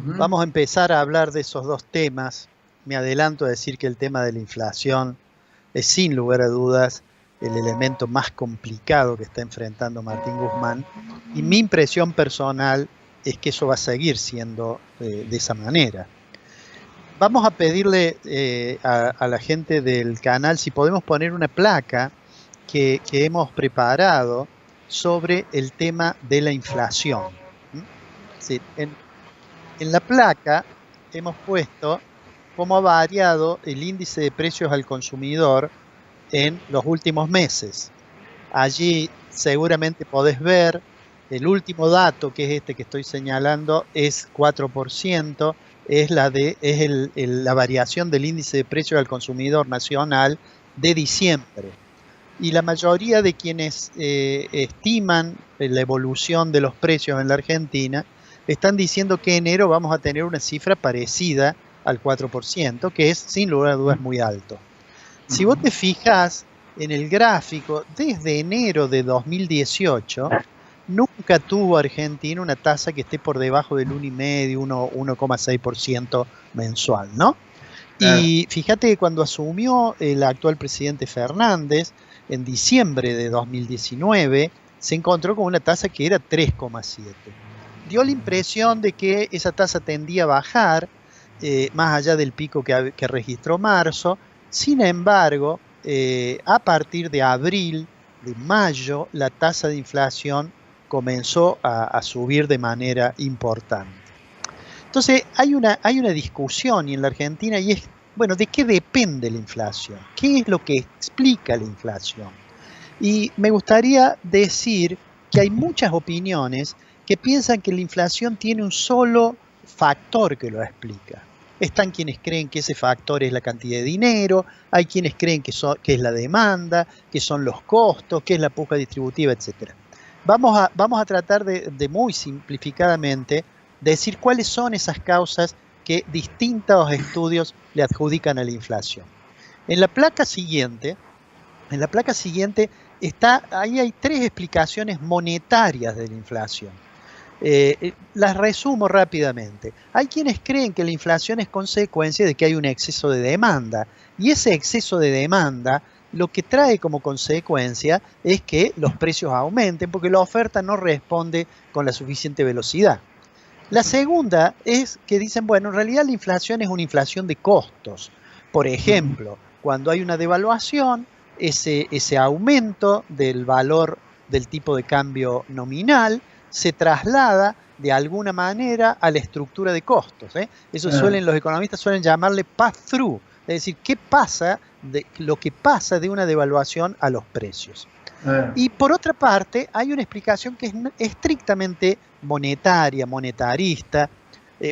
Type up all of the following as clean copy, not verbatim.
Vamos a empezar a hablar de esos dos temas. Me adelanto a decir que el tema de la inflación es sin lugar a dudas el elemento más complicado que está enfrentando Martín Guzmán, y mi impresión personal es que eso va a seguir siendo de esa manera. Vamos a pedirle a la gente del canal si podemos poner una placa que hemos preparado sobre el tema de la inflación. Sí, en la placa hemos puesto cómo ha variado el índice de precios al consumidor en los últimos meses. Allí seguramente podés ver el último dato, que es este que estoy señalando, es 4%, es la variación del índice de precios al consumidor nacional de diciembre. Y la mayoría de quienes estiman la evolución de los precios en la Argentina están diciendo que en enero vamos a tener una cifra parecida al 4%, que es sin lugar a dudas muy alto. Si vos te fijas en el gráfico, desde enero de 2018, nunca tuvo Argentina una tasa que esté por debajo del 1,5, 1,6% mensual, ¿no? Y fíjate que cuando asumió el actual presidente Fernández, en diciembre de 2019, se encontró con una tasa que era 3,7. Dio la impresión de que esa tasa tendía a bajar, más allá del pico que registró marzo. Sin embargo, a partir de abril, de mayo, la tasa de inflación comenzó a subir de manera importante. Entonces, hay una discusión en la Argentina, y es, bueno, ¿de qué depende la inflación? ¿Qué es lo que explica la inflación? Y me gustaría decir que hay muchas opiniones que piensan que la inflación tiene un solo factor que lo explica. Están quienes creen que ese factor es la cantidad de dinero, hay quienes creen que es la demanda, que son los costos, que es la puja distributiva, etc. Vamos a tratar de muy simplificadamente decir cuáles son esas causas que distintos estudios le adjudican a la inflación. En la placa siguiente ahí hay tres explicaciones monetarias de la inflación. Las resumo rápidamente. Hay quienes creen que la inflación es consecuencia de que hay un exceso de demanda, y ese exceso de demanda lo que trae como consecuencia es que los precios aumenten porque la oferta no responde con la suficiente velocidad. La segunda es que dicen, bueno, en realidad la inflación es una inflación de costos. Por ejemplo, cuando hay una devaluación, ese aumento del valor del tipo de cambio nominal se traslada de alguna manera a la estructura de costos. Eso los economistas suelen llamarle pass-through, es decir, lo que pasa de una devaluación a los precios. Y por otra parte, hay una explicación que es estrictamente monetarista,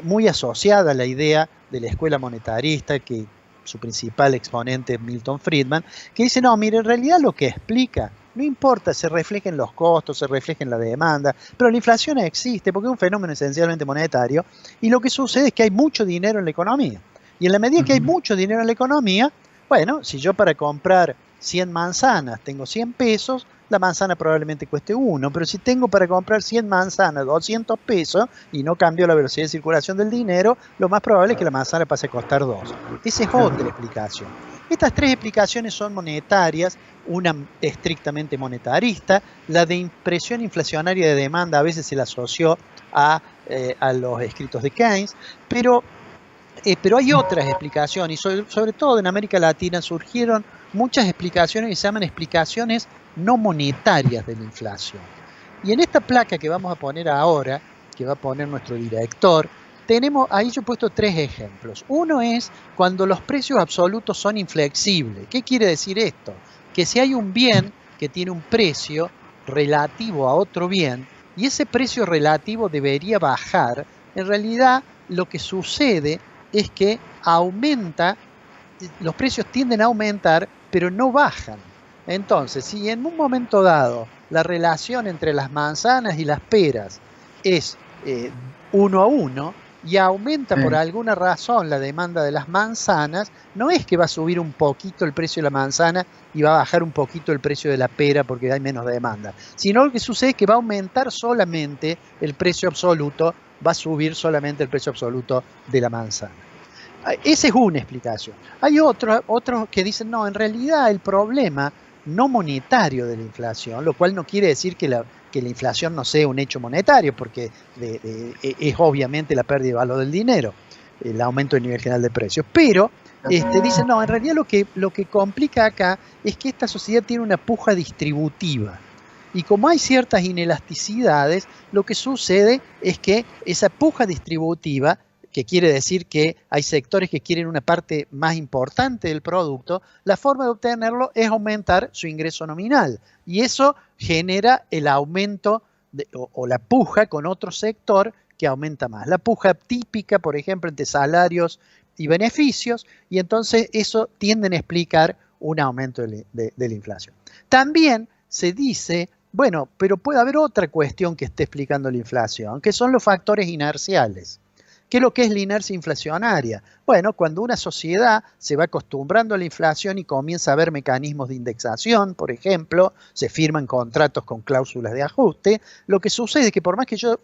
muy asociada a la idea de la escuela monetarista, que su principal exponente es Milton Friedman, que dice, no, mire, en realidad lo que explica, no importa, se refleja en los costos, se refleja en la demanda, pero la inflación existe porque es un fenómeno esencialmente monetario, y lo que sucede es que hay mucho dinero en la economía. Y en la medida que hay mucho dinero en la economía, bueno, si yo para comprar 100 manzanas tengo 100 pesos, la manzana probablemente cueste 1, pero si tengo para comprar 100 manzanas 200 pesos y no cambio la velocidad de circulación del dinero, lo más probable es que la manzana pase a costar 2. Esa es otra explicación. Estas tres explicaciones son monetarias, una estrictamente monetarista, la de impresión inflacionaria de demanda a veces se la asoció a los escritos de Keynes, pero hay otras explicaciones, y sobre todo en América Latina surgieron muchas explicaciones que se llaman explicaciones no monetarias de la inflación. Y en esta placa que vamos a poner ahora, que va a poner nuestro director, ahí yo he puesto tres ejemplos. Uno es cuando los precios absolutos son inflexibles. ¿Qué quiere decir esto? Que si hay un bien que tiene un precio relativo a otro bien, y ese precio relativo debería bajar, en realidad lo que sucede es que los precios tienden a aumentar, pero no bajan. Entonces, si en un momento dado la relación entre las manzanas y las peras es 1:1 y aumenta por alguna razón la demanda de las manzanas, no es que va a subir un poquito el precio de la manzana y va a bajar un poquito el precio de la pera porque hay menos demanda, sino lo que sucede es que va a aumentar solamente el precio absoluto va a subir solamente el precio absoluto de la manzana. Esa es una explicación. Hay otros que dicen, no, en realidad el problema no monetario de la inflación, lo cual no quiere decir que la inflación no sea un hecho monetario, porque es obviamente la pérdida de valor del dinero, el aumento del nivel general de precios, pero dicen, no, en realidad lo que complica acá es que esta sociedad tiene una puja distributiva. Y como hay ciertas inelasticidades, lo que sucede es que esa puja distributiva, que quiere decir que hay sectores que quieren una parte más importante del producto, la forma de obtenerlo es aumentar su ingreso nominal. Y eso genera el aumento o la puja con otro sector que aumenta más. La puja típica, por ejemplo, entre salarios y beneficios, y entonces eso tiende a explicar un aumento de la inflación. También se dice, bueno, pero puede haber otra cuestión que esté explicando la inflación, que son los factores inerciales. ¿Qué es lo que es la inercia inflacionaria? Bueno, cuando una sociedad se va acostumbrando a la inflación y comienza a haber mecanismos de indexación, por ejemplo, se firman contratos con cláusulas de ajuste, lo que sucede es que por más que yo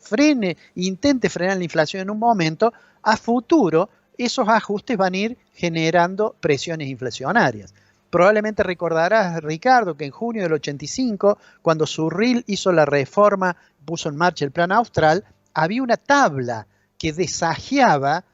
intente frenar la inflación en un momento, a futuro esos ajustes van a ir generando presiones inflacionarias. Probablemente recordarás, Ricardo, que en junio del 85, cuando Surril hizo la reforma, puso en marcha el Plan Austral, había una tabla que desajeaba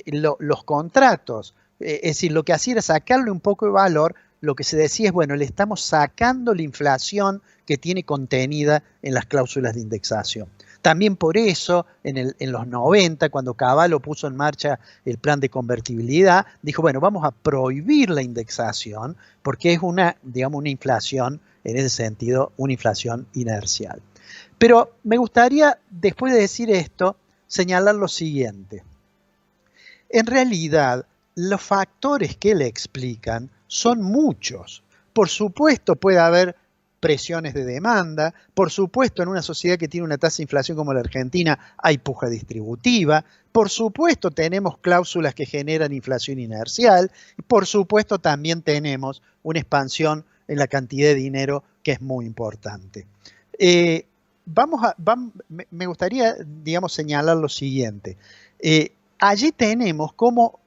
los contratos. Es decir, lo que hacía era sacarle un poco de valor. Lo que se decía es, bueno, le estamos sacando la inflación que tiene contenida en las cláusulas de indexación. También por eso, en los 90, cuando Cavallo puso en marcha el plan de convertibilidad, dijo, bueno, vamos a prohibir la indexación porque es una inflación, en ese sentido, una inflación inercial. Pero me gustaría, después de decir esto, señalar lo siguiente. En realidad, los factores que le explican son muchos. Por supuesto, puede haber presiones de demanda. Por supuesto, en una sociedad que tiene una tasa de inflación como la Argentina, hay puja distributiva. Por supuesto, tenemos cláusulas que generan inflación inercial. Por supuesto, también tenemos una expansión en la cantidad de dinero que es muy importante. Me gustaría, señalar lo siguiente. Allí tenemos cómo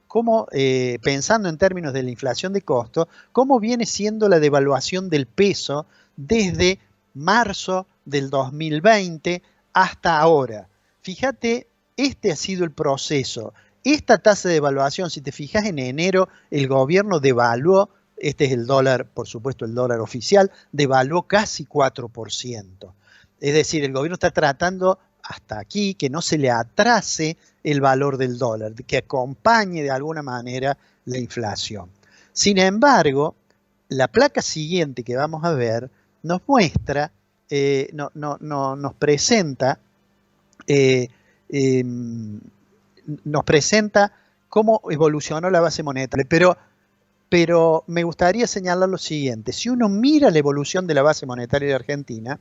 pensando en términos de la inflación de costo, cómo viene siendo la devaluación del peso desde marzo del 2020 hasta ahora. Fíjate, este ha sido el proceso. Esta tasa de devaluación, si te fijas, en enero el gobierno devaluó, este es el dólar, por supuesto el dólar oficial, devaluó casi 4%. Es decir, el gobierno está tratando hasta aquí que no se le atrase el valor del dólar, que acompañe de alguna manera la inflación. Sin embargo, la placa siguiente que vamos a ver nos muestra, nos presenta cómo evolucionó la base monetaria. Pero me gustaría señalar lo siguiente. Si uno mira la evolución de la base monetaria de Argentina,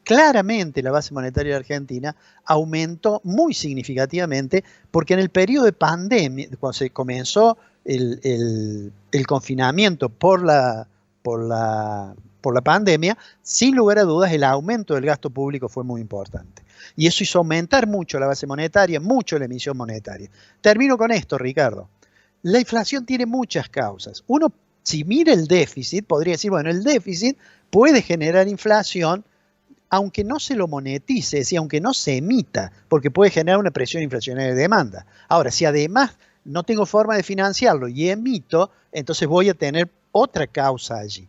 claramente la base monetaria de Argentina aumentó muy significativamente porque en el periodo de pandemia, cuando se comenzó el confinamiento por la pandemia, sin lugar a dudas el aumento del gasto público fue muy importante. Y eso hizo aumentar mucho la base monetaria, mucho la emisión monetaria. Termino con esto, Ricardo. La inflación tiene muchas causas. Uno, si mira el déficit, podría decir, bueno, el déficit puede generar inflación aunque no se lo monetice, es decir, aunque no se emita, porque puede generar una presión inflacionaria de demanda. Ahora, si además no tengo forma de financiarlo y emito, entonces voy a tener otra causa allí.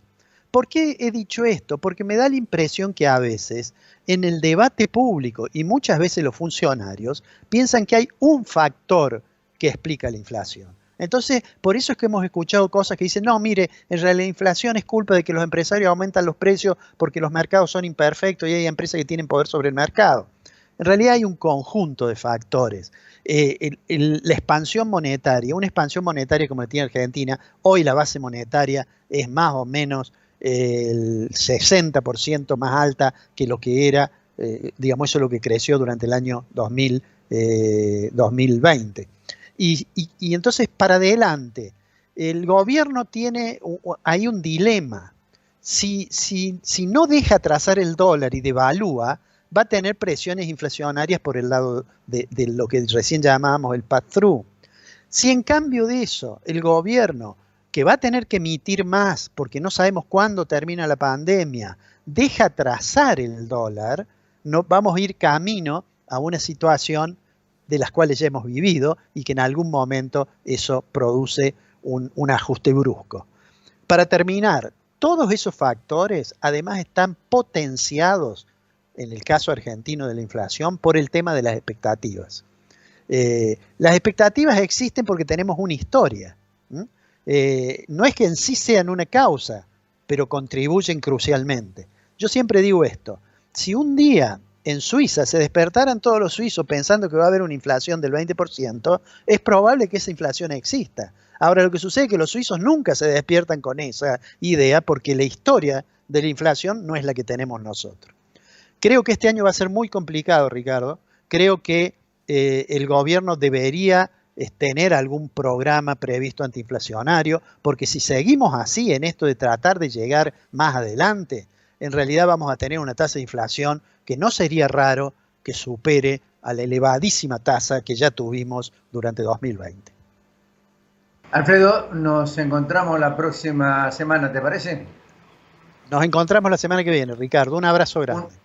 ¿Por qué he dicho esto? Porque me da la impresión que a veces en el debate público y muchas veces los funcionarios piensan que hay un factor que explica la inflación. Entonces, por eso es que hemos escuchado cosas que dicen, no, mire, en realidad la inflación es culpa de que los empresarios aumentan los precios porque los mercados son imperfectos y hay empresas que tienen poder sobre el mercado. En realidad hay un conjunto de factores. La expansión monetaria, una expansión monetaria como la tiene Argentina, hoy la base monetaria es más o menos el 60% más alta que lo que era, eso es lo que creció durante el año 2020. Y entonces, para adelante, el gobierno tiene ahí un dilema. Si no deja trazar el dólar y devalúa, va a tener presiones inflacionarias por el lado de lo que recién llamábamos el pass-through. Si en cambio de eso el gobierno, que va a tener que emitir más porque no sabemos cuándo termina la pandemia, deja trazar el dólar, no, vamos a ir camino a una situación de las cuales ya hemos vivido y que en algún momento eso produce un ajuste brusco. Para terminar, todos esos factores además están potenciados, en el caso argentino de la inflación, por el tema de las expectativas. Las expectativas existen porque tenemos una historia. No es que en sí sean una causa, pero contribuyen crucialmente. Yo siempre digo esto, si un día en Suiza se despertaran todos los suizos pensando que va a haber una inflación del 20%, es probable que esa inflación exista. Ahora, lo que sucede es que los suizos nunca se despiertan con esa idea porque la historia de la inflación no es la que tenemos nosotros. Creo que este año va a ser muy complicado, Ricardo. Creo que el gobierno debería tener algún programa previsto antiinflacionario, porque si seguimos así en esto de tratar de llegar más adelante, en realidad vamos a tener una tasa de inflación que no sería raro que supere a la elevadísima tasa que ya tuvimos durante 2020. Alfredo, nos encontramos la próxima semana, ¿te parece? Nos encontramos la semana que viene, Ricardo. Un abrazo Un, grande.